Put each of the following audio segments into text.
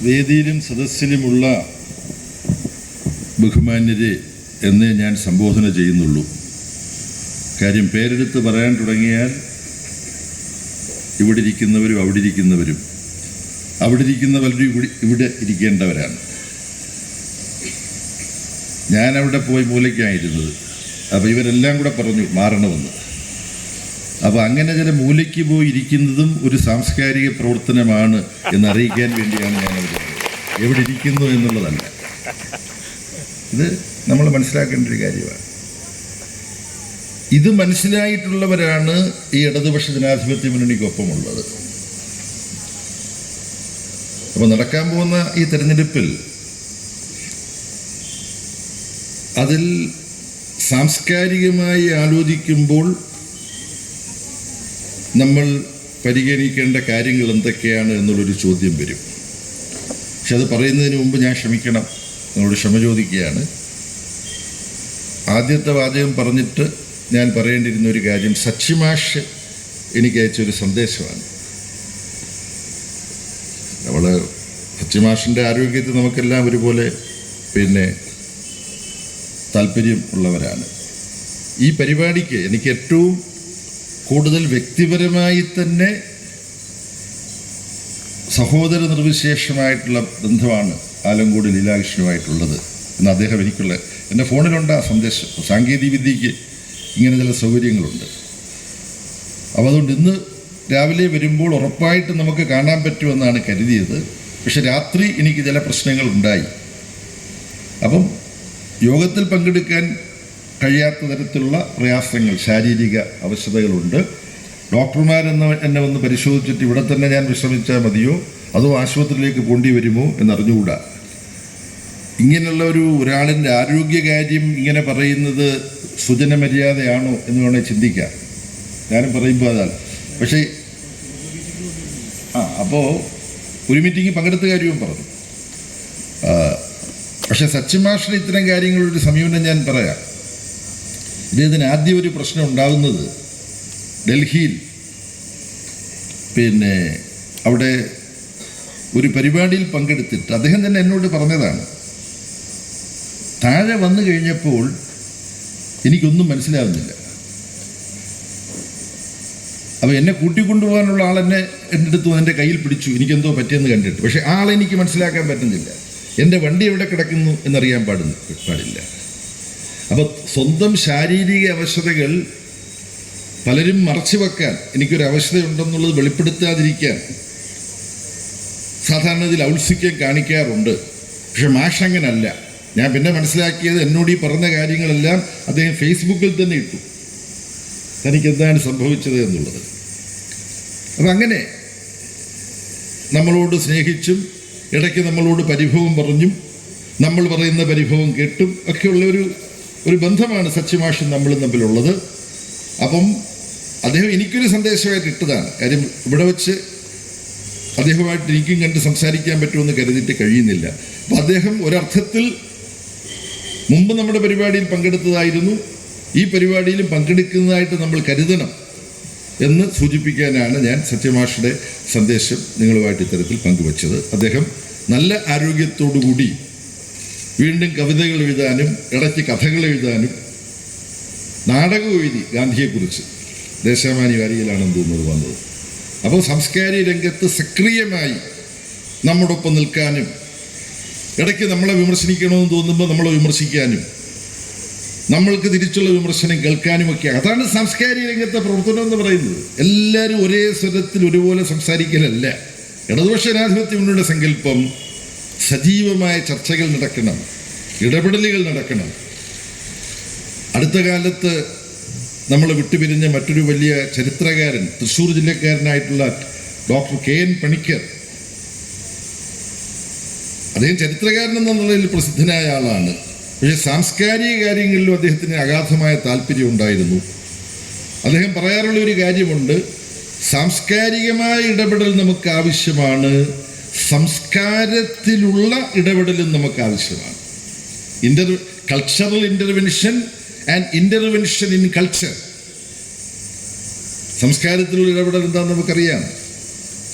വേദിയിലും സദസ്സിലുമുള്ള ബഹുമാന്യരെ എന്നേ ഞാൻ സംബോധന ചെയ്യുന്നുള്ളൂ. കാര്യം പേരെടുത്ത് പറയാൻ തുടങ്ങിയാൽ ഇവിടെ ഇരിക്കുന്നവരും അവിടെ ഇരിക്കുന്നവരും അവിടെ ഇരിക്കുന്ന പലരും ഇവിടെ ഇരിക്കേണ്ടവരാണ്. ഞാനവിടെ പോയി മൂലയ്ക്കായിരുന്നത്. അപ്പോൾ ഇവരെല്ലാം കൂടെ പറഞ്ഞു മാറണമെന്ന്. അപ്പോൾ അങ്ങനെ ചില മൂലയ്ക്ക് പോയി ഇരിക്കുന്നതും ഒരു സാംസ്കാരിക പ്രവർത്തനമാണ് എന്നറിയിക്കാൻ വേണ്ടിയാണ് ഞാനവിടെ എവിടെ ഇരിക്കുന്നു എന്നുള്ളതല്ല. ഇത് നമ്മൾ മനസ്സിലാക്കേണ്ട ഒരു കാര്യമാണ്. ഇത് മനസ്സിലായിട്ടുള്ളവരാണ് ഈ ഇടതുപക്ഷ ജനാധിപത്യ മുന്നണിക്കൊപ്പമുള്ളത്. അപ്പോൾ നടക്കാൻ പോകുന്ന ഈ തെരഞ്ഞെടുപ്പിൽ അതിൽ സാംസ്കാരികമായി ആലോചിക്കുമ്പോൾ നമ്മൾ പരിഗണിക്കേണ്ട കാര്യങ്ങൾ എന്തൊക്കെയാണ് എന്നുള്ളൊരു ചോദ്യം വരും. പക്ഷെ അത് പറയുന്നതിന് മുമ്പ് ഞാൻ ക്ഷമിക്കണം, നിങ്ങളോട് ക്ഷമ ചോദിക്കുകയാണ്. ആദ്യത്തെ വാചകം പറഞ്ഞിട്ട് ഞാൻ പറയേണ്ടിയിരുന്ന ഒരു കാര്യം സച്ചിമാഷ് എനിക്ക് അയച്ചൊരു സന്ദേശമാണ്. നമ്മൾ സച്ചിമാഷിൻ്റെ ആരോഗ്യത്തിൽ നമുക്കെല്ലാം ഒരുപോലെ താല്പര്യം ഉള്ളവരാണ്. ഈ പരിപാടിക്ക് എനിക്ക് ഏറ്റവും കൂടുതൽ വ്യക്തിപരമായി തന്നെ സഹോദര നിർവിശേഷമായിട്ടുള്ള ബന്ധമാണ് ആലങ്കോട് ലീലാകൃഷ്ണനുമായിട്ടുള്ളത് എന്ന് അദ്ദേഹം എൻ്റെ ഫോണിലുണ്ട് ആ സന്ദേശം. സാങ്കേതിക വിദ്യയ്ക്ക് ഇങ്ങനെ ചില സൗകര്യങ്ങളുണ്ട്. അപ്പോൾ അതുകൊണ്ട് ഇന്ന് രാവിലെ വരുമ്പോൾ ഉറപ്പായിട്ട് നമുക്ക് കാണാൻ പറ്റുമെന്നാണ് കരുതിയത്. പക്ഷെ രാത്രി എനിക്ക് ചില പ്രശ്നങ്ങളുണ്ടായി. അപ്പം യോഗത്തിൽ പങ്കെടുക്കാൻ കഴിയാത്ത തരത്തിലുള്ള പ്രയാസങ്ങൾ, ശാരീരിക അവശതകളുണ്ട്. എന്നെ വന്ന് പരിശോധിച്ചിട്ട് ഇവിടെ തന്നെ ഞാൻ വിശ്രമിച്ചാൽ മതിയോ അതോ ആശുപത്രിയിലേക്ക് പോകേണ്ടി വരുമോ എന്നറിഞ്ഞുകൂടാ. ഇങ്ങനെയുള്ള ഒരാളിൻ്റെ ആരോഗ്യകാര്യം ഇങ്ങനെ പറയുന്നത് സുജനമര്യാദയാണോ എന്ന് വേണമെങ്കിൽ ചിന്തിക്കാം. ഞാനും പറയുമ്പോൾ അതാണ്. പക്ഷേ അപ്പോൾ ഒരു മീറ്റിംഗിൽ പങ്കെടുത്ത കാര്യവും പറഞ്ഞു. പക്ഷേ സച്ചിമാഷിന് ഇത്തരം കാര്യങ്ങളൊരു സമീപനം ഞാൻ പറയാം. ഇദ്ദേഹത്തിന് ആദ്യം ഒരു പ്രശ്നം ഉണ്ടാകുന്നത് ഡൽഹിയിൽ അവിടെ ഒരു പരിപാടിയിൽ പങ്കെടുത്തിട്ട് അദ്ദേഹം തന്നെ എന്നോട് പറഞ്ഞതാണ്. താഴെ വന്നു കഴിഞ്ഞപ്പോൾ എനിക്കൊന്നും മനസ്സിലാവുന്നില്ല. അപ്പോൾ എന്നെ കൂട്ടിക്കൊണ്ടുപോകാനുള്ള ആളെന്നെ എൻ്റെ അടുത്ത് എൻ്റെ കയ്യിൽ പിടിച്ചു, എനിക്കെന്തോ പറ്റിയെന്ന് കണ്ടിട്ട്. പക്ഷേ ആളെനിക്ക് മനസ്സിലാക്കാൻ പറ്റുന്നില്ല. എൻ്റെ വണ്ടി എവിടെ കിടക്കുന്നു എന്നറിയാൻ പാടില്ല. അപ്പോൾ സ്വന്തം ശാരീരിക അവശതകൾ പലരും മറച്ചു വെക്കാൻ, എനിക്കൊരു അവശതയുണ്ടെന്നുള്ളത് വെളിപ്പെടുത്താതിരിക്കാൻ സാധാരണ ഇതിൽ ഔത്സുക്യം കാണിക്കാറുണ്ട്. പക്ഷെ മാഷ് അങ്ങനല്ല. ഞാൻ പിന്നെ മനസ്സിലാക്കിയത് എന്നോട് ഈ പറഞ്ഞ കാര്യങ്ങളെല്ലാം അദ്ദേഹം ഫേസ്ബുക്കിൽ തന്നെ ഇട്ടു, തനിക്കെന്താണ് സംഭവിച്ചത് എന്നുള്ളത്. അപ്പം അങ്ങനെ നമ്മളോട് സ്നേഹിച്ചും ഇടയ്ക്ക് നമ്മളോട് പരിഭവം പറഞ്ഞും നമ്മൾ പറയുന്ന പരിഭവം കേട്ടും ഒക്കെയുള്ള ഒരു ബന്ധമാണ് സച്ചിമാഷും നമ്മളും തമ്മിലുള്ളത്. അപ്പം അദ്ദേഹം എനിക്കൊരു സന്ദേശമായിട്ട് ഇട്ടതാണ്. കാര്യം ഇവിടെ വെച്ച് അദ്ദേഹമായിട്ട് എനിക്കും കണ്ട് സംസാരിക്കാൻ പറ്റുമെന്ന് കരുതിയിട്ട് കഴിയുന്നില്ല. അപ്പം അദ്ദേഹം ഒരർത്ഥത്തിൽ മുമ്പ് നമ്മുടെ പരിപാടിയിൽ പങ്കെടുത്തതായിരുന്നു, ഈ പരിപാടിയിലും പങ്കെടുക്കുന്നതായിട്ട് നമ്മൾ കരുതണം എന്ന് സൂചിപ്പിക്കാനാണ് ഞാൻ സത്യമാഷയുടെ സന്ദേശം നിങ്ങളുമായിട്ട് ഇത്തരത്തിൽ പങ്കുവച്ചത്. അദ്ദേഹം നല്ല ആരോഗ്യത്തോടുകൂടി വീണ്ടും കവിതകൾ എഴുതാനും ഇടയ്ക്ക് കഥകൾ എഴുതാനും നാടകം എഴുതി ഗാന്ധിയെക്കുറിച്ച് ദേശാമാനി വാരികയിലാണെന്ന് തോന്നുന്നത് വന്നത്. അപ്പോൾ സാംസ്കാരിക രംഗത്ത് സക്രിയമായി നമ്മോടൊപ്പം നിൽക്കാനും ഇടയ്ക്ക് നമ്മളെ വിമർശിക്കണമെന്ന് തോന്നുമ്പോൾ നമ്മളെ വിമർശിക്കാനും നമ്മൾക്ക് തിരിച്ചുള്ള വിമർശനം കേൾക്കാനുമൊക്കെ അതാണ് സാംസ്കാരിക രംഗത്തെ പ്രവർത്തനം എന്ന് പറയുന്നത്. എല്ലാവരും ഒരേ സ്വരത്തിൽ ഒരുപോലെ സംസാരിക്കലല്ല. ഇടതുപക്ഷ ജനാധിപത്യ മുന്നണിയുടെ സങ്കല്പം സജീവമായ ചർച്ചകൾ നടക്കണം, ഇടപെടലുകൾ നടക്കണം. അടുത്ത കാലത്ത് നമ്മൾ വിട്ടുപിരിഞ്ഞ മറ്റൊരു വലിയ ചരിത്രകാരൻ, തൃശ്ശൂർ ജില്ലക്കാരനായിട്ടുള്ള ഡോക്ടർ KN പണിക്കർ, അദ്ദേഹം ചരിത്രകാരൻ എന്ന നിലയിൽ പ്രസിദ്ധനായ ആളാണ്. പക്ഷേ സാംസ്കാരിക കാര്യങ്ങളിലും അദ്ദേഹത്തിന് അഗാധമായ താല്പര്യം ഉണ്ടായിരുന്നു. അദ്ദേഹം പറയാറുള്ള ഒരു കാര്യമുണ്ട്, സാംസ്കാരികമായ ഇടപെടൽ നമുക്ക് ആവശ്യമാണ്, സംസ്കാരത്തിലുള്ള ഇടപെടലും നമുക്ക് ആവശ്യമാണ്. Cultural intervention and intervention in culture. സംസ്കാരത്തിലുള്ള ഇടപെടൽ എന്താണെന്ന് നമുക്കറിയാം.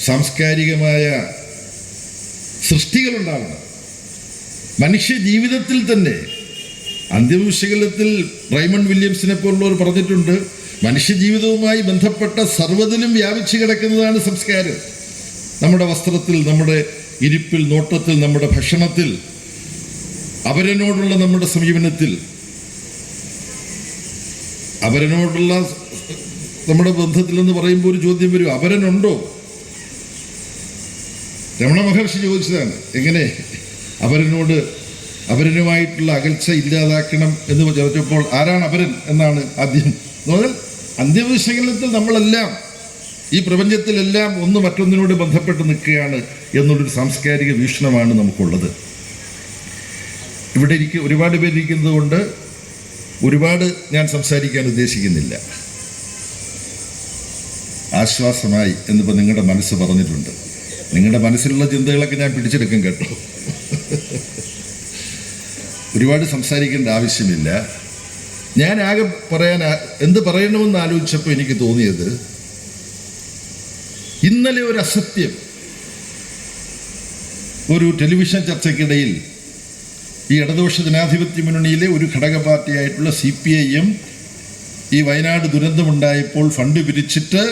സാംസ്കാരികമായ സൃഷ്ടികളുണ്ടാവണം. മനുഷ്യ ജീവിതത്തിൽ തന്നെ അന്ത്യവിശകലനത്തിൽ റൈമണ്ട് വില്യംസിനെ പോലുള്ളവർ പറഞ്ഞിട്ടുണ്ട്, മനുഷ്യജീവിതവുമായി ബന്ധപ്പെട്ട സർവ്വതിലും വ്യാപിച്ചു കിടക്കുന്നതാണ് സംസ്കാരം. നമ്മുടെ വസ്ത്രത്തിൽ, നമ്മുടെ ഇരിപ്പിൽ, നോട്ടത്തിൽ, നമ്മുടെ ഭക്ഷണത്തിൽ, അവരനോടുള്ള നമ്മുടെ സമീപനത്തിൽ, അവരനോടുള്ള നമ്മുടെ ബന്ധത്തിൽ എന്ന് പറയുമ്പോൾ ഒരു ചോദ്യം വരും, അവരനുണ്ടോ? രമണ മഹർഷി ചോദിച്ചതാണ്, എങ്ങനെ അവരനുമായിട്ടുള്ള അകൽച്ച ഇല്ലാതാക്കണം എന്ന് ചോദിച്ചപ്പോൾ ആരാണ് അവരൻ എന്നാണ് ആദ്യം. അന്ത്യവിശകലനത്തിൽ നമ്മളെല്ലാം, ഈ പ്രപഞ്ചത്തിലെല്ലാം ഒന്ന് മറ്റൊന്നിനോട് ബന്ധപ്പെട്ട് നിൽക്കുകയാണ് എന്നുള്ളൊരു സാംസ്കാരിക വീക്ഷണമാണ് നമുക്കുള്ളത്. ഇവിടെ ഒരുപാട് പേരിരിക്കുന്നത് കൊണ്ട് ഒരുപാട് ഞാൻ സംസാരിക്കാൻ ഉദ്ദേശിക്കുന്നില്ല. ആശ്വാസമായി എന്നിപ്പോൾ നിങ്ങളുടെ മനസ്സ് പറഞ്ഞിട്ടുണ്ട്. നിങ്ങളുടെ മനസ്സിലുള്ള ചിന്തകളൊക്കെ ഞാൻ പിടിച്ചെടുക്കും കേട്ടോ. ഒരുപാട് സംസാരിക്കേണ്ട ആവശ്യമില്ല. ഞാൻ ആകെ എന്ത് പറയണമെന്ന് ആലോചിച്ചപ്പോൾ എനിക്ക് തോന്നിയത്, ഇന്നലെ ഒരു അസത്യം ഒരു ടെലിവിഷൻ ചർച്ചയ്ക്കിടയിൽ ഈ ഇടതുപക്ഷ ജനാധിപത്യ മുന്നണിയിലെ ഒരു ഘടക പാർട്ടിയായിട്ടുള്ള CPIM ഈ വയനാട് ദുരന്തമുണ്ടായപ്പോൾ ഫണ്ട് പിരിച്ചിട്ട്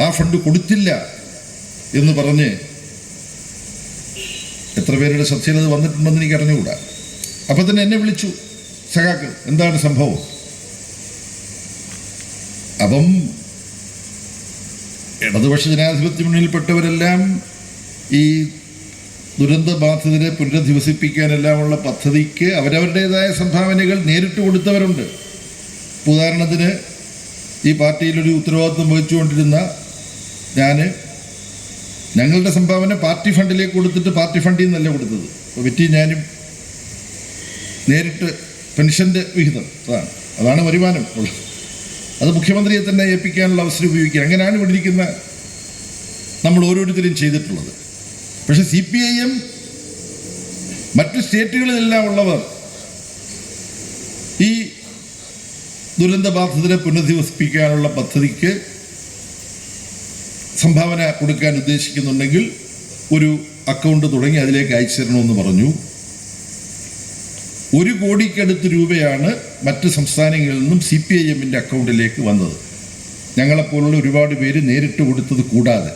ആ ഫണ്ട് കൊടുത്തില്ല എന്ന് പറഞ്ഞ് എത്ര പേരുടെ ശ്രദ്ധയിൽ അത് വന്നിട്ടുണ്ടെന്ന് എനിക്ക് അറിഞ്ഞുകൂടാ. അപ്പം തന്നെ എന്നെ വിളിച്ചു, സഖാക്കൾ എന്താണ് സംഭവം? അപ്പം ഇടതുപക്ഷ ജനാധിപത്യ മുന്നണിയിൽപ്പെട്ടവരെല്ലാം ഈ ദുരന്ത ബാധിതരെ പുനരധിവസിപ്പിക്കാനെല്ലാമുള്ള പദ്ധതിക്ക് അവരവരുടേതായ സംഭാവനകൾ നേരിട്ട് കൊടുത്തവരുണ്ട്. ഉദാഹരണത്തിന് ഈ പാർട്ടിയിലൊരു ഉത്തരവാദിത്വം വഹിച്ചുകൊണ്ടിരുന്ന ഞങ്ങളുടെ സംഭാവന പാർട്ടി ഫണ്ടിലേക്ക് കൊടുത്തിട്ട് പാർട്ടി ഫണ്ടിൽ നിന്നല്ല കൊടുത്തത്. അപ്പോൾ വെറ്റി ഞാനും നേരിട്ട് പെൻഷൻ്റെ വിഹിതം അതാണ് വരുമാനം ഉള്ളത്. അത് മുഖ്യമന്ത്രിയെ തന്നെ ഏൽപ്പിക്കാനുള്ള അവസരം ഉപയോഗിക്കുക. അങ്ങനെയാണ് ഇവിടെ ഇരിക്കുന്ന നമ്മൾ ഓരോരുത്തരും ചെയ്തിട്ടുള്ളത്. പക്ഷെ CPIM മറ്റ് സ്റ്റേറ്റുകളിലെല്ലാം ഉള്ളവർ ഈ ദുരന്തബാധിതരെ പുനരധിവസിപ്പിക്കാനുള്ള പദ്ധതിക്ക് സംഭാവന കൊടുക്കാൻ ഉദ്ദേശിക്കുന്നുണ്ടെങ്കിൽ ഒരു അക്കൗണ്ട് തുടങ്ങി അതിലേക്ക് അയച്ചു തരണമെന്ന് പറഞ്ഞു. 1 കോടിക്കടുത്ത് രൂപയാണ് മറ്റ് സംസ്ഥാനങ്ങളിൽ നിന്നും CPIM-ൻ്റെ അക്കൗണ്ടിലേക്ക് വന്നത്. ഞങ്ങളെപ്പോലുള്ള ഒരുപാട് പേര് നേരിട്ട് കൊടുത്തത് കൂടാതെ.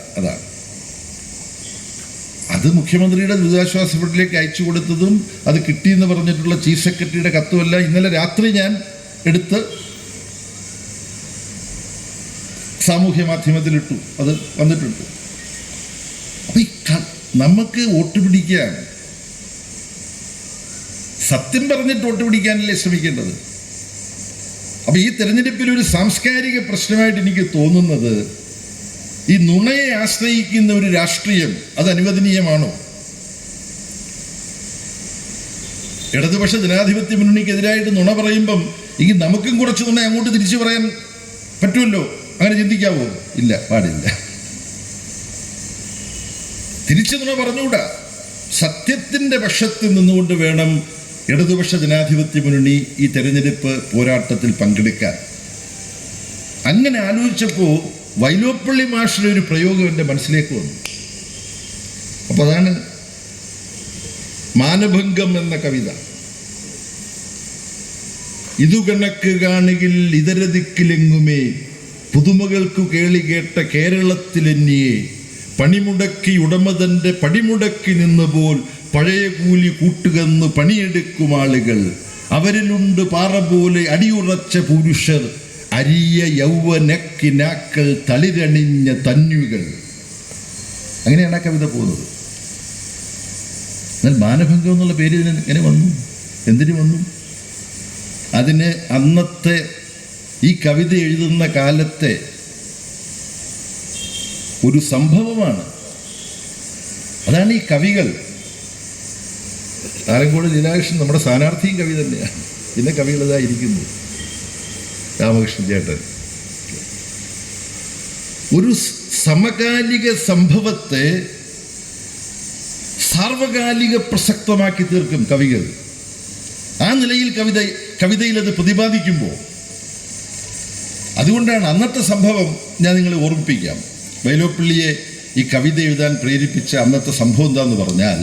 അത് മുഖ്യമന്ത്രിയുടെ ദുരിതാശ്വാസ ഫണ്ടിലേക്ക് അയച്ചു കൊടുത്തതും അത് കിട്ടിയെന്ന് പറഞ്ഞിട്ടുള്ള ചീഫ് സെക്രട്ടറിയുടെ കത്തുമല്ല ഇന്നലെ രാത്രി ഞാൻ എടുത്ത് സാമൂഹ്യ മാധ്യമത്തിലിട്ടു. അത് വന്നിട്ടുണ്ട്. അപ്പം നമുക്ക് വോട്ട് പിടിക്കാൻ, സത്യം പറഞ്ഞിട്ട് വോട്ട് പിടിക്കാനല്ലേ ശ്രമിക്കേണ്ടത്. അപ്പം ഈ തെരഞ്ഞെടുപ്പിൽ ഒരു സാംസ്കാരിക പ്രശ്നമായിട്ട് എനിക്ക് തോന്നുന്നത്, ഈ നുണയെ ആശ്രയിക്കുന്ന ഒരു രാഷ്ട്രീയം അത് അനുവദനീയമാണോ? ഇടതുപക്ഷ ജനാധിപത്യ മുന്നണിക്കെതിരായിട്ട് നുണ പറയുമ്പം നമുക്കും കുറച്ച് നുണ അങ്ങോട്ട് തിരിച്ചു പറയാൻ പറ്റുമല്ലോ. അങ്ങനെ ചിന്തിക്കാവോ? ഇല്ല, പാടില്ല. തിരിച്ചു നുണ പറഞ്ഞുകൂടാ. സത്യത്തിൻ്റെ പക്ഷത്ത് നിന്നുകൊണ്ട് വേണം ഇടതുപക്ഷ ജനാധിപത്യ മുന്നണി ഈ തെരഞ്ഞെടുപ്പ് പോരാട്ടത്തിൽ പങ്കെടുക്കാൻ. അങ്ങനെ ആലോചിച്ചപ്പോൾ വൈലോപ്പള്ളി മാഷിൻ്റെ ഒരു പ്രയോഗം എൻ്റെ മനസ്സിലേക്ക് വന്നു. അപ്പോൾ അതാണ് മാനഭംഗം എന്ന കവിത. ഇതു കണക്ക് കാണുകിൽ ഇതര ദിക്കിലെങ്ങുമേ പുതുമകൾക്കു കേളി കേട്ട കേരളത്തിലെന്നിയെ പണിമുടക്കി ഉടമതൻ്റെ പടിമുടക്കി നിന്നുപോൽ പഴയ കൂലി കൂട്ടുകന്ന് പണിയെടുക്കും ആളുകൾ, അവരിലുണ്ട് പാറ പോലെ അടിയുറച്ച പുരുഷർ, അരിയ യൗവനക്കിനാക്കൾ തളിരണിഞ്ഞ തന്യുകൾ. അങ്ങനെയാണ് ആ കവിത പോകുന്നത്. എന്നാൽ മാനഭംഗം എന്നുള്ള പേര് ഇതിന് എങ്ങനെ വന്നു? എന്തിനു വന്നു? അതിന് അന്നത്തെ ഈ കവിത എഴുതുന്ന കാലത്തെ ഒരു സംഭവമാണ്. അതാണ് ഈ കവികൾ. ആലങ്കോട് ലീലാകൃഷ്ണൻ നമ്മുടെ സ്ഥാനാർത്ഥിയും കവി തന്നെയാണ്. പിന്നെ കവികളിതായിരിക്കുന്നു. രാമകൃഷ്ണൻ ചേട്ടൻ ഒരു സമകാലിക സംഭവത്തെ സാർവകാലിക പ്രസക്തമാക്കി തീർക്കും കവികൾ. ആ നിലയിൽ കവിതയിൽ അത് പ്രതിപാദിക്കുമ്പോൾ, അതുകൊണ്ടാണ് അന്നത്തെ സംഭവം ഞാൻ നിങ്ങളെ ഓർമ്മിപ്പിക്കാം. വൈലോപ്പിള്ളിയെ ഈ കവിത എഴുതാൻ പ്രേരിപ്പിച്ച അന്നത്തെ സംഭവം എന്താന്ന് പറഞ്ഞാൽ,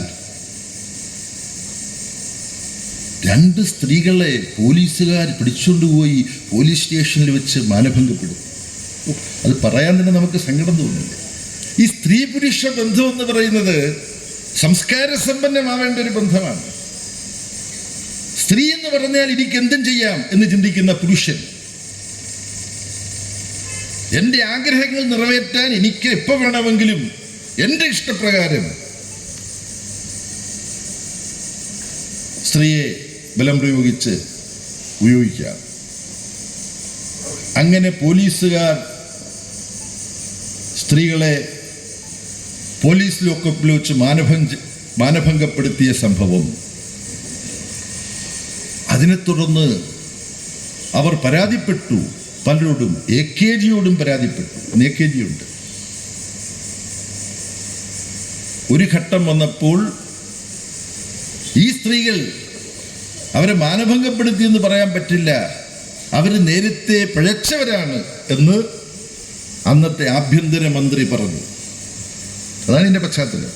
2 സ്ത്രീകളെ പോലീസുകാർ പിടിച്ചുകൊണ്ടുപോയി പോലീസ് സ്റ്റേഷനിൽ വെച്ച് മാനഭംഗപ്പെടുത്തി. അത് പറയാൻ തന്നെ നമുക്ക് സങ്കടം തോന്നുന്നില്ല. ഈ സ്ത്രീ പുരുഷ ബന്ധം എന്ന് പറയുന്നത് സംസ്കാര സമ്പന്നമാവേണ്ട ഒരു ബന്ധമാണ്. സ്ത്രീ എന്ന് പറഞ്ഞാൽ എനിക്ക് എന്തും ചെയ്യാം എന്ന് ചിന്തിക്കുന്ന പുരുഷൻ, എൻ്റെ ആഗ്രഹങ്ങൾ നിറവേറ്റാൻ എനിക്ക് എപ്പോൾ വേണമെങ്കിലും എൻ്റെ ഇഷ്ടപ്രകാരം സ്ത്രീയെ ബലം പ്രയോഗിച്ച് ഉപയോഗിക്കാം. അങ്ങനെ പോലീസുകാർ സ്ത്രീകളെ പോലീസ് ലോക്കപ്പിൽ വെച്ച് മാനഭംഗപ്പെടുത്തിയ സംഭവം, അതിനെ തുടർന്ന് അവർ പരാതിപ്പെട്ടു. പലരോടും, AKGയോടും പരാതിപ്പെട്ടു. AKG ഉണ്ട്. ഒരു ഘട്ടം വന്നപ്പോൾ ഈ സ്ത്രീകൾ അവരെ മാനഭംഗപ്പെടുത്തിയെന്ന് പറയാൻ പറ്റില്ല, അവർ നേരത്തെ പിഴച്ചവരാണ് എന്ന് അന്നത്തെ ആഭ്യന്തരമന്ത്രി പറഞ്ഞു. അതാണ് ഇതിൻ്റെ പശ്ചാത്തലം.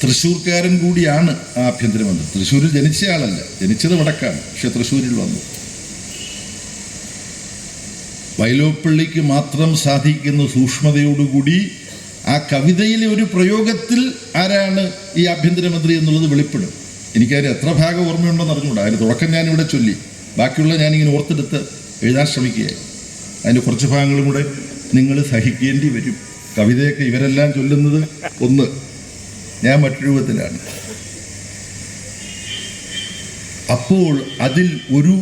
തൃശ്ശൂർക്കാരൻ കൂടിയാണ് ആ ആഭ്യന്തരമന്ത്രി. തൃശ്ശൂരിൽ ജനിച്ച ആളല്ല, ജനിച്ചത് വടക്കാണ്, പക്ഷെ തൃശ്ശൂരിൽ വന്നു. വൈലോപ്പിള്ളിക്ക് മാത്രം സാധിക്കുന്ന സൂക്ഷ്മതയോടുകൂടി ആ കവിതയിലെ ഒരു പ്രയോഗത്തിൽ ആരാണ് ഈ ആഭ്യന്തരമന്ത്രി എന്നുള്ളത് വെളിപ്പെടും. എനിക്കതിന് എത്ര ഭാഗം ഓർമ്മയുണ്ടെന്ന് അറിഞ്ഞുകൂടാ. അതിന് തുടക്കം ഞാനിവിടെ ചൊല്ലി, ബാക്കിയുള്ള ഞാനിങ്ങനെ ഓർത്തെടുത്ത് എഴുതാൻ ശ്രമിക്കുകയായി. അതിൻ്റെ കുറച്ച് ഭാഗങ്ങളും കൂടെ നിങ്ങൾ സഹിക്കേണ്ടി വരും. കവിതയൊക്കെ ഇവരെല്ലാം ചൊല്ലുന്നത് ഒന്ന്, ഞാൻ മറ്റൊരു രൂപത്തിലാണ്. അപ്പോൾ അതിൽ ഒരു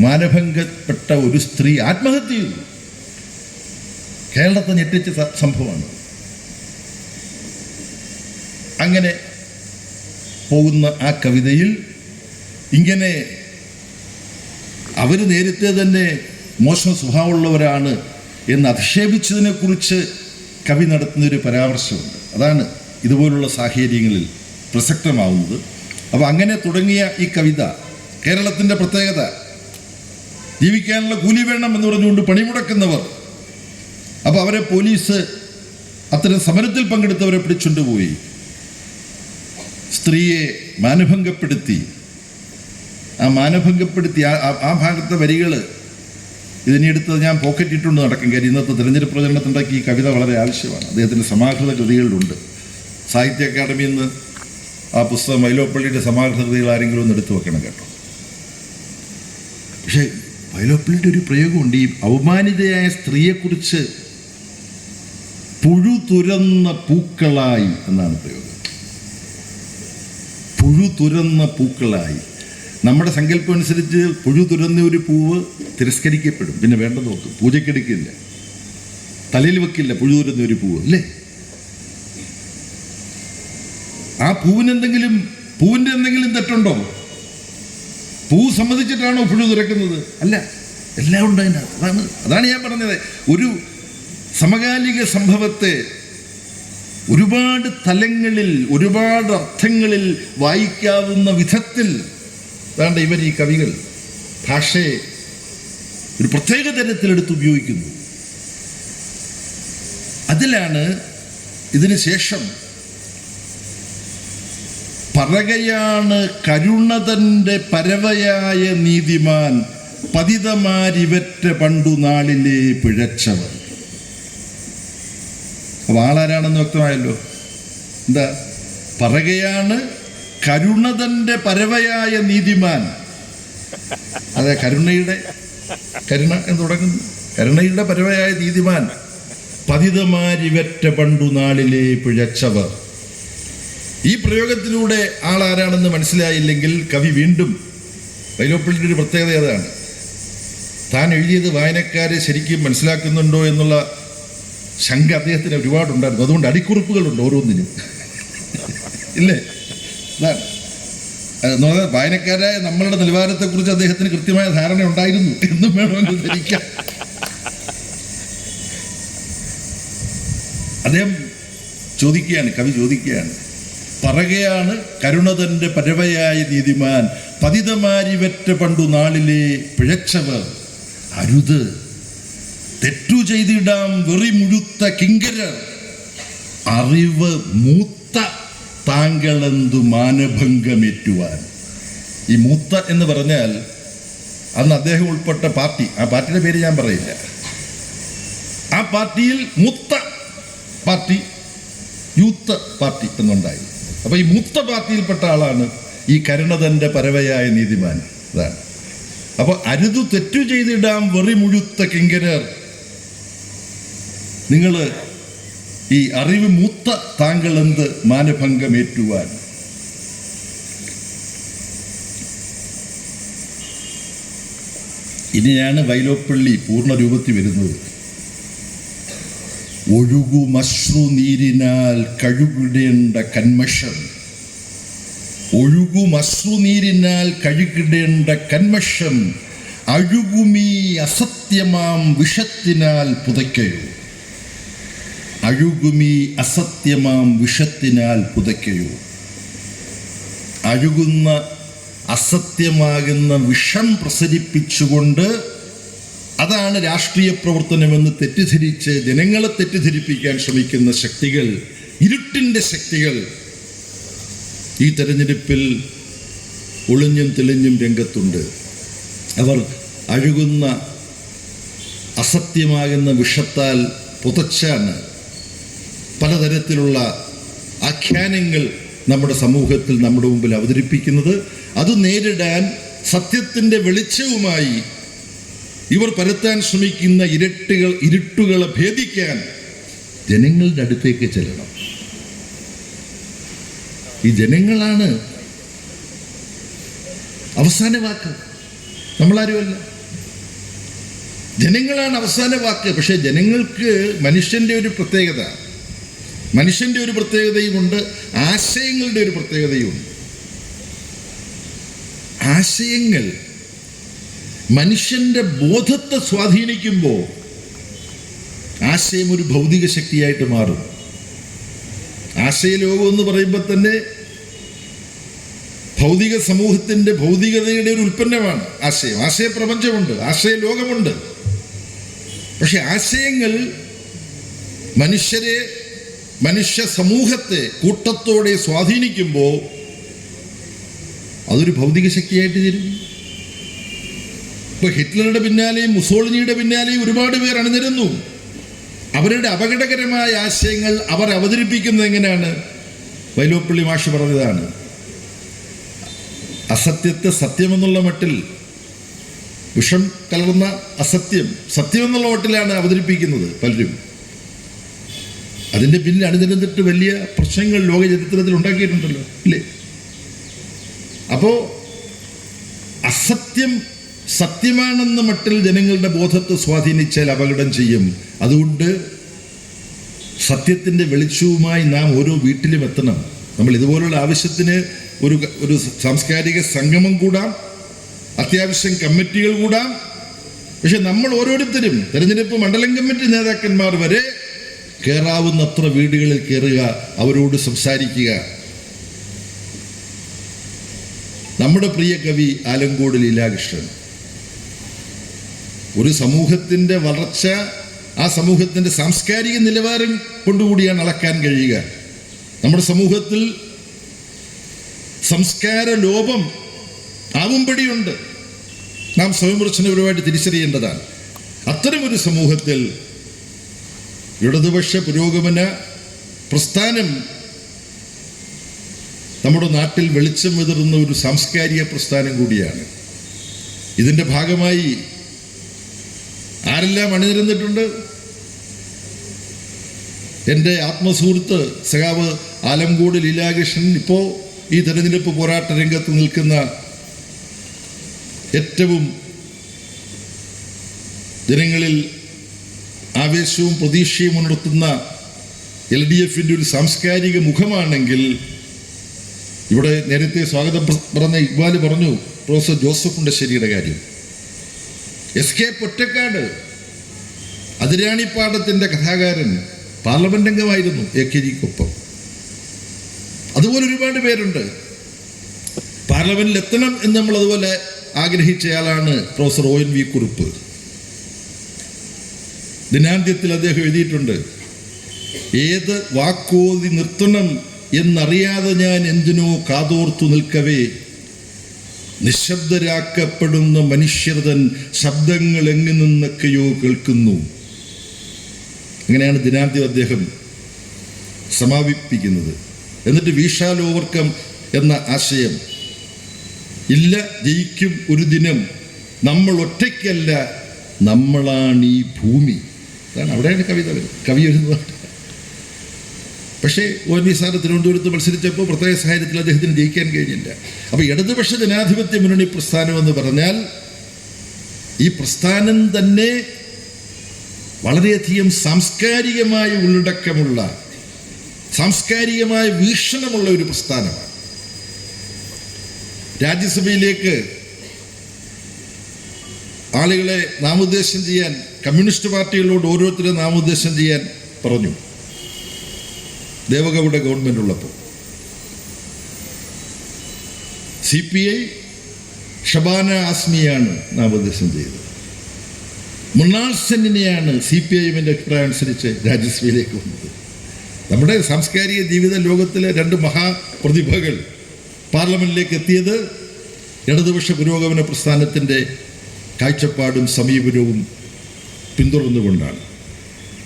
മാനഭംഗപ്പെട്ട ഒരു സ്ത്രീ ആത്മഹത്യ ചെയ്തു. കേരളത്തെ ഞെട്ടിച്ച സംഭവമാണ്. അങ്ങനെ പോകുന്ന ആ കവിതയിൽ ഇങ്ങനെ അവർ നേരത്തെ തന്നെ മോശം സ്വഭാവമുള്ളവരാണ് എന്ന് അധിക്ഷേപിച്ചതിനെ കുറിച്ച് കവി നടത്തുന്നൊരു പരാമർശമുണ്ട്. അതാണ് ഇതുപോലുള്ള സാഹചര്യങ്ങളിൽ പ്രസക്തമാവുന്നത്. അപ്പോൾ അങ്ങനെ തുടങ്ങിയ ഈ കവിത, കേരളത്തിൻ്റെ പ്രത്യേകത, ജീവിക്കാനുള്ള കൂലി വേണം എന്ന് പറഞ്ഞുകൊണ്ട് പണിമുടക്കുന്നവർ, അപ്പോൾ അവരെ പോലീസ് അത്തരം സമരത്തിൽ പങ്കെടുത്തവരെ പിടിച്ചുകൊണ്ടുപോയി സ്ത്രീയെ മാനഭംഗപ്പെടുത്തി. ആ ഭാഗത്തെ വരികൾ ഇതിനെടുത്ത് ഞാൻ പോക്കറ്റിട്ടുണ്ട് നടക്കും. കാര്യം ഇന്നത്തെ തിരഞ്ഞെടുപ്പ് പ്രചരണത്തിൻ്റെക്ക് ഈ കവിത വളരെ ആവശ്യമാണ്. അദ്ദേഹത്തിൻ്റെ സമാഹൃത കൃതികളിലുണ്ട്. സാഹിത്യ അക്കാദമിയിൽ നിന്ന് ആ പുസ്തകം വൈലോപ്പള്ളിയുടെ സമാഹൃത കൃതികൾ ആരെങ്കിലും ഒന്ന് എടുത്തു വെക്കണം കേട്ടോ. പക്ഷേ വൈലോപ്പള്ളിയുടെ ഒരു പ്രയോഗമുണ്ട്. ഈ അവമാനിതയായ സ്ത്രീയെക്കുറിച്ച് പുഴു തുരന്ന പൂക്കളായി എന്നാണ് പ്രയോഗം. പുഴു തുരന്ന പൂക്കളായി. നമ്മുടെ സങ്കല്പം അനുസരിച്ച് പുഴു തുരന്ന ഒരു പൂവ് തിരസ്കരിക്കപ്പെടും, പിന്നെ വേണ്ടെന്ന് നോക്കും, പൂജയ്ക്കെടുക്കില്ല, തലയിൽ വെക്കില്ല പുഴു തുരന്ന ഒരു പൂവ്, അല്ലേ? ആ പൂവിൻ്റെ എന്തെങ്കിലും തെറ്റുണ്ടോ? പൂ സമ്മതിച്ചിട്ടാണോ പുഴു തുറക്കുന്നത്? അല്ല, എല്ലാം ഉണ്ട് അതിനകത്ത്. അതാണ് ഞാൻ പറഞ്ഞത്. ഒരു സമകാലിക സംഭവത്തെ ഒരുപാട് തലങ്ങളിൽ, ഒരുപാട് അർത്ഥങ്ങളിൽ വായിക്കാവുന്ന വിധത്തിൽ വേണ്ട ഇവർ ഈ കവികൾ ഭാഷയെ ഒരു പ്രത്യേക തരത്തിലെടുത്ത് ഉപയോഗിക്കുന്നു. അതിലാണ് ഇതിന് ശേഷം പറകയാണ് കരുണതൻ്റെ പരവയായ നീതിമാൻ പതിതമാരിവറ്റ പണ്ടു നാളിലെ പിഴച്ചവർ. അപ്പോൾ ആളാരാണെന്ന് വ്യക്തമായല്ലോ. എന്താ? പറകയാണ് കരുണതൻ്റെ പരവയായ നീതിമാൻ. അതെ, കരുണ എന്ന് തുടങ്ങുന്നു. കരുണയുടെ പരവയായ നീതിമാൻ പതിതമാരിവറ്റ പണ്ടു നാളിലെ പിഴച്ചവർ. ഈ പ്രയോഗത്തിലൂടെ ആളാരാണെന്ന് മനസ്സിലായില്ലെങ്കിൽ കവി വീണ്ടും, വൈലോപ്പിള്ളിയുടെ ഒരു പ്രത്യേകത അതാണ്, താൻ എഴുതിയത് വായനക്കാരെ ശരിക്കും മനസ്സിലാക്കുന്നുണ്ടോ എന്നുള്ള ശങ്ക അദ്ദേഹത്തിന് ഒരുപാടുണ്ടായിരുന്നു. അതുകൊണ്ട് അടിക്കുറിപ്പുകളുണ്ട് ഓരോന്നിനും, ഇല്ലേ? അതാണ് വായനക്കാരായ നമ്മളുടെ നിലവാരത്തെക്കുറിച്ച് അദ്ദേഹത്തിന് കൃത്യമായ ധാരണ ഉണ്ടായിരുന്നു എന്നും വേണമെങ്കിൽ ധരിക്കാം. അദ്ദേഹം കവി ചോദിക്കുകയാണ്, പറകയാണ് കരുണതൻ്റെ പരവയായ നീതിമാൻ പതിതമാരിവറ്റ പണ്ടു നാളിലെ പിഴച്ചവർ അരുത്, തെറ്റു ചെയ്തിടാം വെറി മുഴുത്ത കിങ്കരർ, അറിവ് മൂത്ത താങ്കളെന്തു മാനഭംഗമേറ്റുവാൻ. ഈ മൂത്ത എന്ന് പറഞ്ഞാൽ അന്ന് അദ്ദേഹം ഉൾപ്പെട്ട പാർട്ടി, ആ പാർട്ടിയുടെ പേര് ഞാൻ പറയില്ല, ആ പാർട്ടിയിൽ മൂത്ത പാർട്ടി യൂത്ത് പാർട്ടി എന്നുണ്ടായി. അപ്പോൾ ഈ മൂത്ത പാർട്ടിയിൽപ്പെട്ട ആളാണ് ഈ കരുണതൻ്റെ പരവയായ നീതിമാൻ. അതാണ്. അപ്പോൾ അരുതു തെറ്റു ചെയ്തിടാം വെറി മുഴുത്ത കിങ്കരർ, നിങ്ങൾ ഈ അറിവ് മൂത്ത താങ്കളെന്ത് മാനഭംഗമേറ്റുവാൻ. ഇനിയാണ് വൈലോപ്പള്ളി പൂർണ്ണ രൂപത്തിൽ വരുന്നത്. ഒഴുകുമശ്രു നീരിനാൽ കഴുകിടേണ്ട കന്മഷം, ഒഴുകുമശ്രു നീരിനാൽ കഴുകിടേണ്ട കന്മഷം അഴുകുമീ അസത്യമാം വിഷത്തിനാൽ പുതയ്ക്കയോ, അഴുകുമീ അസത്യമാം വിഷത്തിനാൽ പുതയ്ക്കയോ. അഴുകുന്ന അസത്യമാകുന്ന വിഷം പ്രസരിപ്പിച്ചുകൊണ്ട്, അതാണ് രാഷ്ട്രീയ പ്രവർത്തനമെന്ന് തെറ്റിദ്ധരിച്ച് ജനങ്ങളെ തെറ്റിദ്ധരിപ്പിക്കാൻ ശ്രമിക്കുന്ന ശക്തികൾ, ഇരുട്ടിൻ്റെ ശക്തികൾ ഈ തെരഞ്ഞെടുപ്പിൽ ഒളിഞ്ഞും തെളിഞ്ഞും രംഗത്തുണ്ട്. അവർ അഴുകുന്ന അസത്യമാകുന്ന വിഷത്താൽ പുതച്ചാണ് പലതരത്തിലുള്ള ആഖ്യാനങ്ങൾ നമ്മുടെ സമൂഹത്തിൽ നമ്മുടെ മുമ്പിൽ അവതരിപ്പിക്കുന്നത്. അത് നേരിടാൻ സത്യത്തിൻ്റെ വെളിച്ചവുമായി ഇവർ പരത്താൻ ശ്രമിക്കുന്ന ഇരുട്ടുകളെ ഭേദിക്കാൻ ജനങ്ങളുടെ അടുത്തേക്ക് ചെല്ലണം. ഈ ജനങ്ങളാണ് അവസാന വാക്ക്, നമ്മളാരുമല്ല. ജനങ്ങളാണ് അവസാന വാക്ക്. പക്ഷേ ജനങ്ങൾക്ക് മനുഷ്യൻ്റെ ഒരു പ്രത്യേകതയുമുണ്ട്, ആശയങ്ങളുടെ ഒരു പ്രത്യേകതയുമുണ്ട്. ആശയങ്ങൾ മനുഷ്യൻ്റെ ബോധത്തെ സ്വാധീനിക്കുമ്പോൾ ആശയം ഒരു ഭൗതിക ശക്തിയായിട്ട് മാറും. ആശയലോകം എന്ന് പറയുമ്പോൾ തന്നെ ഭൗതിക സമൂഹത്തിൻ്റെ ഭൗതികതയുടെ ഒരു ഉൽപ്പന്നമാണ് ആശയം. ആശയപ്രപഞ്ചമുണ്ട്, ആശയലോകമുണ്ട്. പക്ഷെ ആശയങ്ങൾ മനുഷ്യ സമൂഹത്തെ കൂട്ടത്തോടെ സ്വാധീനിക്കുമ്പോൾ അതൊരു ഭൗതിക ശക്തിയായിട്ട് തീരും. ഇപ്പോൾ ഹിറ്റ്ലറുടെ പിന്നാലെയും മുസോളിനിയുടെ പിന്നാലെയും ഒരുപാട് പേർ അണിനിരന്നു. അവരുടെ അപകടകരമായ ആശയങ്ങൾ അവർ അവതരിപ്പിക്കുന്നത് എങ്ങനെയാണ്? വൈലോപ്പള്ളി മാഷ് പറഞ്ഞതാണ്, അസത്യത്തെ സത്യമെന്നുള്ള മട്ടിൽ, വിഷം കലർന്ന സത്യമെന്നുള്ള മട്ടിലാണ് അവതരിപ്പിക്കുന്നത് പലരും. അതിൻ്റെ പിന്നിൽ അണിനിരന്നിട്ട് വലിയ പ്രശ്നങ്ങൾ ലോക ചരിത്രത്തിൽ ഉണ്ടാക്കിയിട്ടുണ്ടല്ലോ, ഇല്ലേ? അപ്പോൾ അസത്യം സത്യമാണെന്ന മട്ടിൽ ജനങ്ങളുടെ ബോധത്തെ സ്വാധീനിച്ചാൽ അപകടം ചെയ്യും. അതുകൊണ്ട് സത്യത്തിൻ്റെ വെളിച്ചവുമായി നാം ഓരോ വീട്ടിലും എത്തണം. നമ്മൾ ഇതുപോലുള്ള ആവശ്യത്തിന് ഒരു സാംസ്കാരിക സംഗമം കൂടാം, അത്യാവശ്യം കമ്മിറ്റികൾ കൂടാം. പക്ഷെ നമ്മൾ ഓരോരുത്തരും തെരഞ്ഞെടുപ്പ് മണ്ഡലം കമ്മിറ്റി നേതാക്കന്മാർ വരെ കയറാവുന്നത്ര വീടുകളിൽ കയറുക, അവരോട് സംസാരിക്കുക. നമ്മുടെ പ്രിയ കവി ആലങ്കോട് ലീലാകൃഷ്ണൻ, ഒരു സമൂഹത്തിൻ്റെ വളർച്ച ആ സമൂഹത്തിൻ്റെ സാംസ്കാരിക നിലവാരം കൊണ്ടുകൂടിയാണ് അളക്കാൻ കഴിയുക. നമ്മുടെ സമൂഹത്തിൽ സംസ്കാര ലോപം ആവുംപടിയുണ്ട്. നാം സ്വയംപ്രശ്നപരമായിട്ട് തിരിച്ചറിയേണ്ടതാണ്. അത്തരമൊരു സമൂഹത്തിൽ ഇടതുപക്ഷ പുരോഗമന പ്രസ്ഥാനം നമ്മുടെ നാട്ടിൽ വെളിച്ചം വിതറുന്ന ഒരു സാംസ്കാരിക പ്രസ്ഥാനം കൂടിയാണ്. ഇതിൻ്റെ ഭാഗമായി ആരെല്ലാം അണിനിരന്നിട്ടുണ്ട്? എൻ്റെ ആത്മസുഹൃത്ത് സഖാവ് ആലങ്കോട് ലീലാകൃഷ്ണൻ ഇപ്പോൾ ഈ തെരഞ്ഞെടുപ്പ് പോരാട്ട രംഗത്ത് നിൽക്കുന്ന ഏറ്റവും ജനങ്ങളിൽ ആവേശവും പ്രതീക്ഷയും ഉണർത്തുന്ന LDFൻ്റെ ഒരു സാംസ്കാരിക മുഖമാണെങ്കിൽ, ഇവിടെ നേരത്തെ സ്വാഗതം പറഞ്ഞ ഇക്ബാൽ പറഞ്ഞു പ്രൊഫസർ ജോസഫ് ഉണ്ടശ്ശേരിയുടെ കാര്യം. SK പൊറ്റക്കാട് അതിരാണിപ്പാടത്തിൻ്റെ കഥാകാരൻ പാർലമെന്റ് അംഗമായിരുന്നു AKജിക്കൊപ്പം. അതുപോലെ ഒരുപാട് പേരുണ്ട്. പാർലമെന്റിൽ എത്തണം എന്ന് നമ്മൾ അതുപോലെ ആഗ്രഹിച്ചയാളാണ് പ്രൊഫസർ ONV കുറുപ്പ്. ദിനാന്ത്യത്തിൽ അദ്ദേഹം എഴുതിയിട്ടുണ്ട്, ഏത് വാക്കോതി നിർത്തണം എന്നറിയാതെ ഞാൻ എന്തിനോ കാതോർത്തു നിൽക്കവേ നിശബ്ദരാക്കപ്പെടുന്ന മനുഷ്യർതൻ ശബ്ദങ്ങൾ എങ്ങു നിന്നൊക്കെയോ കേൾക്കുന്നു. അങ്ങനെയാണ് ദിനാന്ത്യം അദ്ദേഹം സമാപിപ്പിക്കുന്നത്. എന്നിട്ട് വി ഷാൽ ഓവർകം എന്ന ആശയം, ഇല്ല ജയിക്കും ഒരു ദിനം, നമ്മൾ ഒറ്റയ്ക്കല്ല, നമ്മളാണ് ഈ ഭൂമി. അതാണ് അവിടെയാണ് കവി വരുന്നത്. പക്ഷേ ONV സാറ് തിരുവനന്തപുരത്ത് മത്സരിച്ചപ്പോൾ പ്രത്യേക സാഹചര്യത്തിൽ അദ്ദേഹത്തിന് ജയിക്കാൻ കഴിഞ്ഞില്ല. അപ്പോൾ ഇടതുപക്ഷ ജനാധിപത്യ മുന്നണി പ്രസ്ഥാനം എന്ന് പറഞ്ഞാൽ ഈ പ്രസ്ഥാനം തന്നെ വളരെയധികം സാംസ്കാരികമായ ഉള്ളടക്കമുള്ള, സാംസ്കാരികമായ വീക്ഷണമുള്ള ഒരു പ്രസ്ഥാനമാണ്. രാജ്യസഭയിലേക്ക് ആളുകളെ നാമനിർദ്ദേശം ചെയ്യാൻ കമ്മ്യൂണിസ്റ്റ് പാർട്ടികളോട് ഓരോരുത്തരെ നാമനിർദ്ദേശം ചെയ്യാൻ പറഞ്ഞു. ദേവഗൗഡ ഗവൺമെന്റ് ഉള്ളപ്പോൾ CPI ഷബാന ആസ്മിയാണ് നാമനിർദ്ദേശം ചെയ്തത്. മൃണാൾ സെന്നിനെയാണ് CPIഎമ്മിൻ്റെ അഭിപ്രായം അനുസരിച്ച് രാജ്യസഭയിലേക്ക് വന്നത്. നമ്മുടെ സാംസ്കാരിക ജീവിത ലോകത്തിലെ രണ്ട് മഹാപ്രതിഭകൾ പാർലമെന്റിലേക്ക് എത്തിയത് ഇടതുപക്ഷ പുരോഗമന പ്രസ്ഥാനത്തിൻ്റെ കാഴ്ചപ്പാടും സമീപനവും പിന്തുടർന്നുകൊണ്ടാണ്.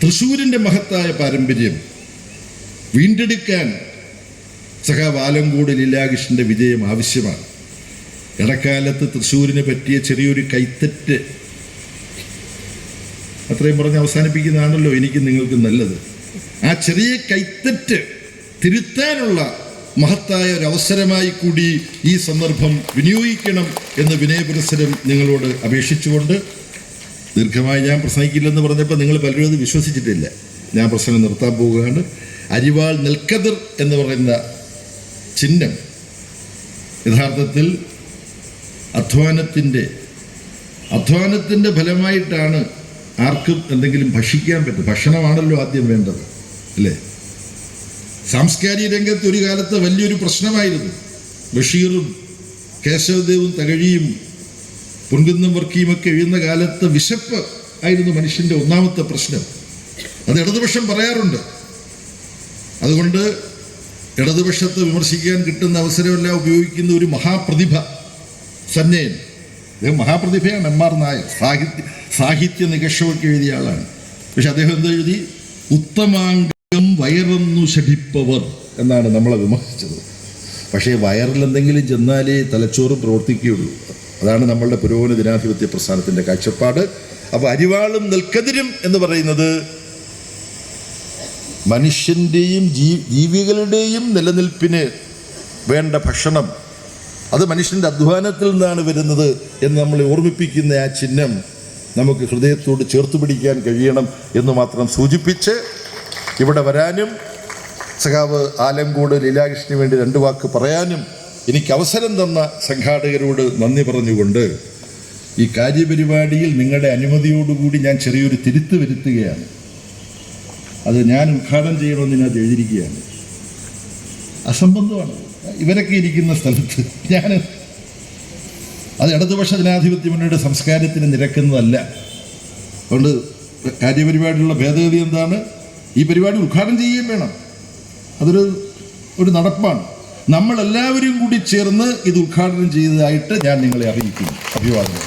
തൃശ്ശൂരിൻ്റെ മഹത്തായ പാരമ്പര്യം വീണ്ടെടുക്കാൻ സഖാവ് ആലങ്കോട് ലീലാകൃഷ്ണൻ്റെ വിജയം ആവശ്യമാണ്. ഇടക്കാലത്ത് തൃശ്ശൂരിനെ പറ്റിയ ചെറിയൊരു കൈത്തെറ്റ് അത്രയും പറഞ്ഞ് അവസാനിപ്പിക്കുന്നതാണല്ലോ എനിക്ക് നിങ്ങൾക്ക് നല്ലത്. ആ ചെറിയ കൈത്തെറ്റ് തിരുത്താനുള്ള മഹത്തായ ഒരു അവസരമായി കൂടി ഈ സന്ദർഭം വിനിയോഗിക്കണം എന്ന് വിനയപുരസ്സരം നിങ്ങളോട് അപേക്ഷിച്ചുകൊണ്ട് ദീർഘമായി ഞാൻ പ്രസംഗിക്കില്ലെന്ന് പറഞ്ഞപ്പോൾ നിങ്ങൾ പലരും അത് വിശ്വസിച്ചിട്ടില്ല. ഞാൻ പ്രസംഗം നിർത്താൻ പോവുകയാണ്. അരിവാൾ നെൽക്കതിർ എന്ന് പറയുന്ന ചിഹ്നം യഥാർത്ഥത്തിൽ അധ്വാനത്തിൻ്റെ ഫലമായിട്ടാണ് ആർക്കും എന്തെങ്കിലും ഭക്ഷിക്കാൻ പറ്റും. ഭക്ഷണമാണല്ലോ ആദ്യം വേണ്ടത്, അല്ലേ? സാംസ്കാരിക രംഗത്ത് ഒരു കാലത്ത് വലിയൊരു പ്രശ്നമായിരുന്നു. ബഷീറും കേശവദേവും തകഴിയും പൊൻകുന്നം വർക്കിയുമൊക്കെ എഴുതുന്ന കാലത്ത് വിശപ്പ് ആയിരുന്നു മനുഷ്യൻ്റെ ഒന്നാമത്തെ പ്രശ്നം. അത് ഇടതുപക്ഷം പറയാറുണ്ട്. അതുകൊണ്ട് ഇടതുപക്ഷത്തെ വിമർശിക്കാൻ കിട്ടുന്ന അവസരമെല്ലാം ഉപയോഗിക്കുന്ന ഒരു മഹാപ്രതിഭ സന്നയൻ, അദ്ദേഹം മഹാപ്രതിഭയാണ്, MR നായർ. സാഹിത്യ നികഷമൊക്കെ എഴുതിയ ആളാണ്. പക്ഷെ അദ്ദേഹം എന്താ എഴുതി? ഉത്തമാംഗം വയറന്നു ശഠിപ്പവർ എന്നാണ് നമ്മളെ വിമർശിച്ചത്. പക്ഷേ വയറിൽ എന്തെങ്കിലും ചെന്നാലേ തലച്ചോറും പ്രവർത്തിക്കുകയുള്ളൂ. അതാണ് നമ്മളുടെ പുരോഗമന ജനാധിപത്യ പ്രസ്ഥാനത്തിൻ്റെ കാഴ്ചപ്പാട്. അപ്പോൾ അരിവാളും നെൽക്കതിരും എന്ന് പറയുന്നത് മനുഷ്യൻ്റെയും ജീവികളുടെയും നിലനിൽപ്പിന് വേണ്ട ഭക്ഷണം, അത് മനുഷ്യൻ്റെ അധ്വാനത്തിൽ നിന്നാണ് വരുന്നത് എന്ന് നമ്മളെ ഓർമ്മിപ്പിക്കുന്ന ആ ചിഹ്നം നമുക്ക് ഹൃദയത്തോട് ചേർത്ത് പിടിക്കാൻ കഴിയണം എന്ന് മാത്രം സൂചിപ്പിച്ച് ഇവിടെ വരാനും സഖാവ് ആലങ്കോട് ലീലാകൃഷ്ണന് വേണ്ടി രണ്ട് വാക്ക് പറയാനും എനിക്ക് അവസരം തന്ന സംഘാടകരോട് നന്ദി പറഞ്ഞുകൊണ്ട് ഈ കാര്യപരിപാടിയിൽ നിങ്ങളുടെ അനുമതിയോടുകൂടി ഞാൻ ചെറിയൊരു തിരുത്ത് വരുത്തുകയാണ്. അത് ഞാൻ ഉദ്ഘാടനം ചെയ്യണമെന്ന് ഇതിനകത്ത് എഴുതിയിരിക്കുകയാണ്. അസംബന്ധമാണ്. ഇവരൊക്കെ ഇരിക്കുന്ന സ്ഥലത്ത് ഞാൻ അത് ഇടതുപക്ഷ ജനാധിപത്യ മുന്നണിയുടെ സംസ്കാരത്തിന് നിരക്കുന്നതല്ല. അതുകൊണ്ട് കാര്യപരിപാടിയുള്ള ഭേദഗതി എന്താണ്? ഈ പരിപാടി ഉദ്ഘാടനം ചെയ്യുകയും വേണം. അതൊരു നടപ്പാണ്. നമ്മളെല്ലാവരും കൂടി ചേർന്ന് ഇത് ഉദ്ഘാടനം ചെയ്തതായിട്ട് ഞാൻ നിങ്ങളെ അറിയിക്കുന്നു. അഭിവാദനം.